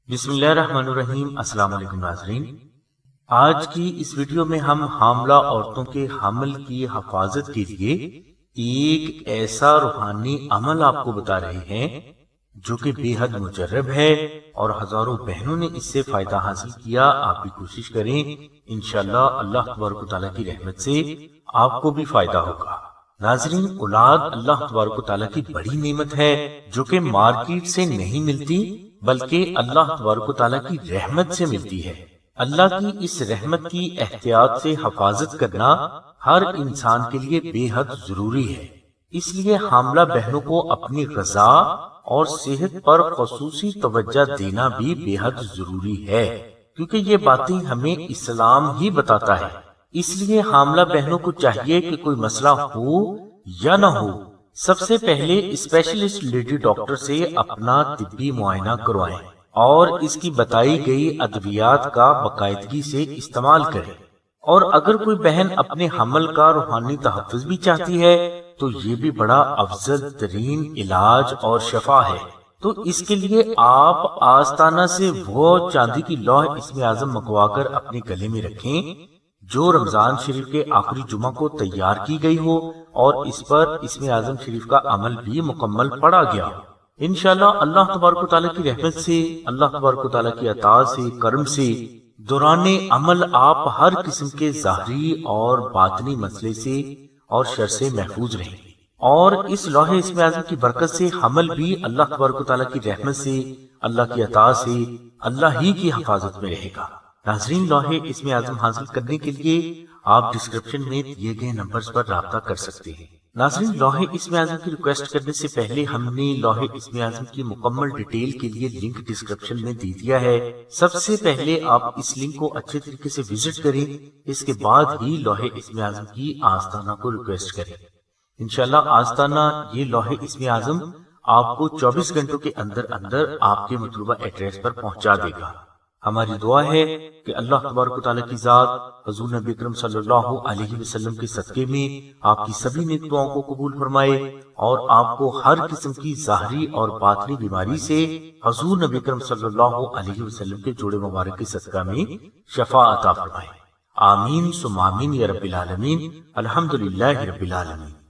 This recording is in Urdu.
بسم اللہ الرحمن الرحیم۔ السلام علیکم ناظرین، آج کی اس ویڈیو میں ہم حاملہ عورتوں کے حمل کی حفاظت کے لیے ایک ایسا روحانی عمل آپ کو بتا رہے ہیں جو کہ بے حد مجرب ہے اور ہزاروں بہنوں نے اس سے فائدہ حاصل کیا۔ آپ بھی کوشش کریں، انشاءاللہ اللہ تبارک و تعالیٰ کی رحمت سے آپ کو بھی فائدہ ہوگا۔ ناظرین، اولاد اللہ تبارک و تعالیٰ کی بڑی نعمت ہے جو کہ مارکیٹ سے نہیں ملتی بلکہ اللہ تبارک و تعالیٰ کی رحمت سے ملتی ہے۔ اللہ کی اس رحمت کی احتیاط سے حفاظت کرنا ہر انسان کے لیے بے حد ضروری ہے۔ اس لیے حاملہ بہنوں کو اپنی غذا اور صحت پر خصوصی توجہ دینا بھی بے حد ضروری ہے، کیونکہ یہ باتیں ہمیں اسلام ہی بتاتا ہے۔ اس لیے حاملہ بہنوں کو چاہیے کہ کوئی مسئلہ ہو یا نہ ہو، سب سے پہلے اسپیشلسٹ لیڈی ڈاکٹر سے اپنا طبی معائنہ کروائیں اور اس کی بتائی گئی ادویات کا باقاعدگی سے استعمال کریں۔ اور اگر کوئی بہن اپنے حمل کا روحانی تحفظ بھی چاہتی ہے تو یہ بھی بڑا افضل ترین علاج اور شفا ہے۔ تو اس کے لیے آپ آستانہ سے وہ چاندی کی لوح اسم اعظم منگوا کر اپنے گلے میں رکھیں جو رمضان شریف کے آخری جمعہ کو تیار کی گئی ہو اور اس پر اسم اعظم شریف کا عمل بھی مکمل پڑھا گیا۔ انشاءاللہ اللہ تبارک و تعالیٰ کی رحمت سے، اللہ تبارک و تعالیٰ کی عطا سے، کرم سے دوران عمل آپ ہر قسم کے ظاہری اور باطنی مسئلے سے اور شر سے محفوظ رہیں گے، اور اس لوح اسم اعظم کی برکت سے حمل بھی اللہ تبارک و تعالیٰ کی رحمت سے، اللہ کی عطا سے، اللہ ہی کی حفاظت میں رہے گا۔ ناظرین، لوح اسم اعظم حاصل کرنے کے لیے آپ ڈسکرپشن میں دیے گئے نمبرز پر رابطہ کر سکتے ہیں۔ ناظرین، لوح اسم اعظم کی ریکویسٹ کرنے سے پہلے ہم نے لوح اسم اعظم کی مکمل ڈیٹیل کے لیے لنک ڈسکرپشن میں دے دیا ہے۔ سب سے پہلے آپ اس لنک کو اچھے طریقے سے وزٹ کریں، اس کے بعد ہی لوح اسم اعظم کی آستانہ کو ریکویسٹ کریں۔ انشاءاللہ آستانہ یہ لوح اسم اعظم آپ کو 24 گھنٹوں کے اندر اندر آپ کے مطلوبہ ایڈریس پر پہنچا دے گا۔ ہماری دعا ہے کہ اللہ تبارک و تعالیٰ کی ذات حضور نبی اکرم صلی اللہ علیہ وسلم کے صدقے میں آپ کی سبھی نیک دعاؤں کو قبول فرمائے اور آپ کو ہر قسم کی ظاہری اور باطنی بیماری سے حضور نبی اکرم صلی اللہ علیہ وسلم کے جوڑے مبارک کے صدقہ میں شفا عطا فرمائے۔ آمین ثم آمین یا رب العالمین۔ الحمدللہ رب العالمین۔